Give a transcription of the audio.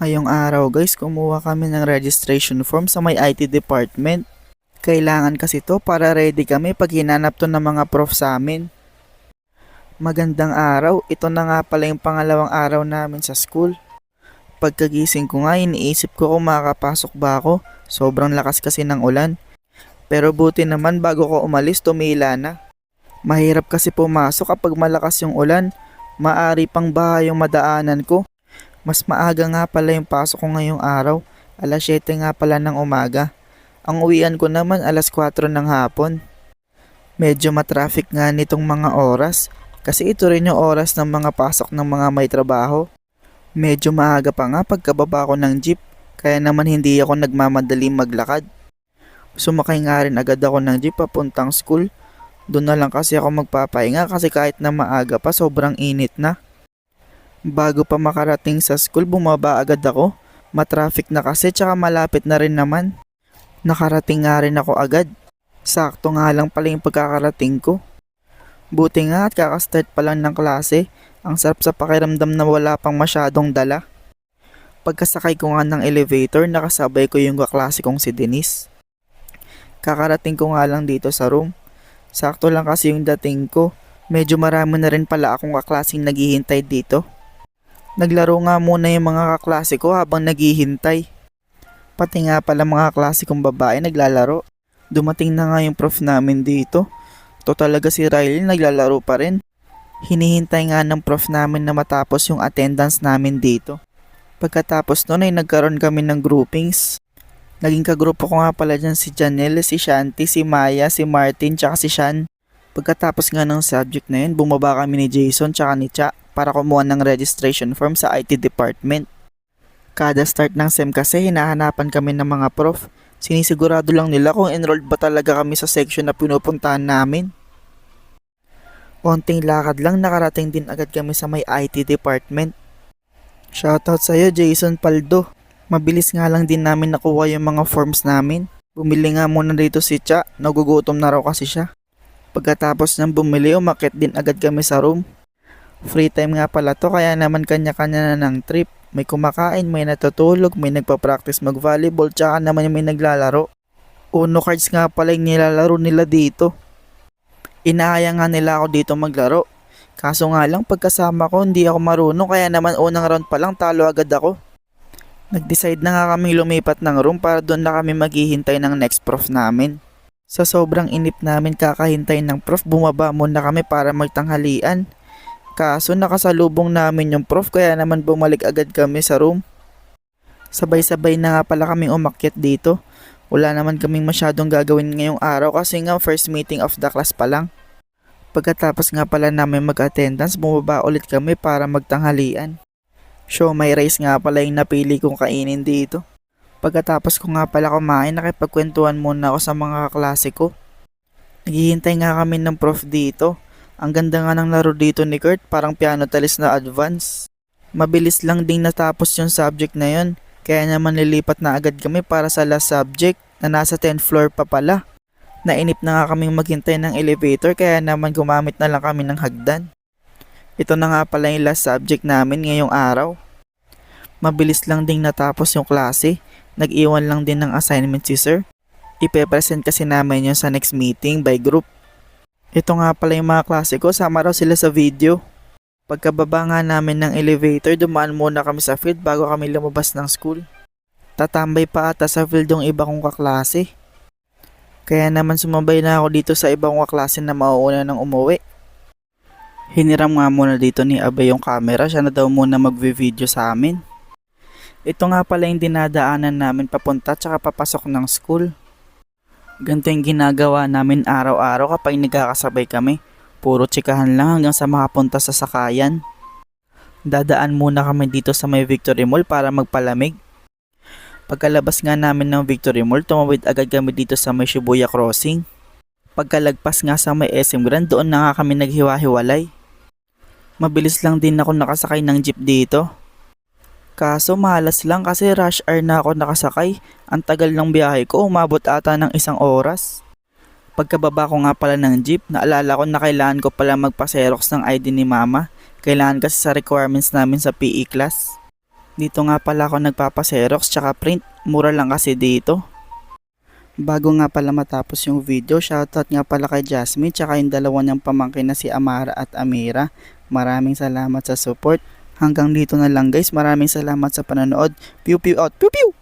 Ngayong araw guys, kumuha kami ng registration form sa may IT department. Kailangan kasi to para ready kami pag hinanap to ng mga prof sa amin. Magandang araw, ito na nga pala yung pangalawang araw namin sa school. Pagkagising ko nga, iniisip ko kung makakapasok ba ako. Sobrang lakas kasi ng ulan. Pero buti naman bago ko umalis, tumila na. Mahirap kasi pumasok kapag malakas yung ulan. Maari pang baha yung madaanan ko. Mas maaga nga pala yung pasok ko ngayong araw. Alas 7 nga pala ng umaga. Ang uwian ko naman alas 4 ng hapon. Medyo matraffic nga nitong mga oras. Kasi ito rin yung oras ng mga pasok ng mga may trabaho. Medyo maaga pa nga pagkababa ko ng jeep. Kaya naman hindi ako nagmamadali maglakad. Sumakay nga rin agad ako ng jeep papuntang school. Doon na lang kasi ako magpapahinga kasi kahit na maaga pa sobrang init na. Bago pa makarating sa school, bumaba agad ako. Matraffic na kasi tsaka malapit na rin naman. Nakarating nga rin ako agad. Sakto nga lang pala yung pagkakarating ko. Buti nga at kakastart pa lang ng klase. Ang sarap sa pakiramdam na wala pang masyadong dala. Pagkasakay ko nga ng elevator, nakasabay ko yung kaklase kong si Denise. Kakarating ko nga lang dito sa room. Sakto lang kasi yung dating ko. Medyo marami na rin pala akong kaklaseng naghihintay dito. Naglaro nga muna yung mga kaklase ko habang naghihintay. Pati nga pala mga klase kong babae naglalaro. Dumating na nga yung prof namin dito. To talaga si Riley naglalaro pa rin. Hinihintay nga ng prof namin na matapos yung attendance namin dito. Pagkatapos nun ay nagkaroon kami ng groupings. Naging kagrupo ko nga pala dyan si Janelle, si Shanti, si Maya, si Martin, tsaka si Shan. Pagkatapos nga ng subject na yun, bumaba kami ni Jason tsaka ni Cha para kumuha ng registration form sa IT department. Kada start ng SEM kasi hinahanapan kami ng mga prof. Sinisigurado lang nila kung enrolled ba talaga kami sa section na pinupuntahan namin. Onting lakad lang nakarating din agad kami sa may IT department. Shoutout sa'yo Jason Paldo. Mabilis nga lang din namin nakuha yung mga forms namin. Bumili nga muna dito si Cha, nagugutom na raw kasi siya. Pagkatapos ng bumili, umakyat din agad kami sa room. Free time nga pala to kaya naman kanya-kanya na ng trip. May kumakain, may natutulog, may nagpa-practice mag-volleyball, tsaka naman may naglalaro. Uno cards nga pala yung nilalaro nila dito. Inaaya nga nila ako dito maglaro. Kaso nga lang pagkasama ko hindi ako marunong kaya naman unang round pa lang talo agad ako. Nag-decide na nga kami lumipat ng room para doon na kami maghihintay ng next prof namin. Sa sobrang inip namin kakahintay ng prof, bumaba muna kami para magtanghalian. Kaso nakasalubong namin yung prof kaya naman bumalik agad kami sa room. Sabay-sabay na nga pala kaming umakyat dito. Wala naman kaming masyadong gagawin ngayong araw kasi nga first meeting of the class pa lang. Pagkatapos nga pala namin mag-attendance, bumaba ulit kami para magtanghalian. So may rice nga pala yung napili kong kainin dito. Pagkatapos ko nga pala kumain, nakipagkwentuhan muna ako sa mga kaklase ko. Naghihintay nga kami ng prof dito. Ang ganda nga ng laro dito ni Kurt, parang piano talis na advance. Mabilis lang ding natapos yung subject na yun, kaya naman lilipat na agad kami para sa last subject na nasa 10th floor pa pala. Nainip na nga kaming maghintay ng elevator kaya naman gumamit na lang kami ng hagdan. Ito na nga pala yung last subject namin ngayong araw. Mabilis lang ding natapos yung klase, nag-iwan lang din ng assignment si sir. Ipe-present kasi namin yun sa next meeting by group. Ito nga pala yung mga klase ko, sama raw sila sa video. Pagkababa nga namin ng elevator, dumaan muna kami sa field bago kami lumabas ng school. Tatambay pa ata sa field yung iba kong kaklase. Kaya naman sumabay na ako dito sa ibang kaklase na mauuna ng umuwi. Hiniram nga muna dito ni Abay yung camera, siya na daw muna magvi-video sa amin. Ito nga pala yung dinadaanan namin papunta tsaka papasok ng school. Ganito yung ginagawa namin araw-araw kapag nagkakasabay kami. Puro tsikahan lang hanggang sa makapunta sa sakayan. Dadaan muna kami dito sa may Victory Mall para magpalamig. Pagkalabas nga namin ng Victory Mall, tumawid agad kami dito sa may Shibuya Crossing. Pagkalagpas nga sa may SM Grand, doon na nga kami naghiwa-hiwalay. Mabilis lang din ako nakasakay ng jeep dito. Kaso malas lang kasi rush hour na ako nakasakay. Ang tagal ng biyahe ko, umabot ata ng 1 oras. Pagkababa ko nga pala ng jeep, naalala ko na kailangan ko pala magpa-xerox ng ID ni mama. Kailangan kasi sa requirements namin sa PE class. Dito nga pala ako nagpapaserox tsaka print, mura lang kasi dito. Bago nga pala matapos yung video, shoutout nga pala kay Jasmine tsaka yung dalawa niyang pamangkin na si Amara at Amira. Maraming salamat sa support. Hanggang dito na lang guys, maraming salamat sa panonood. Pew pew out, pew pew!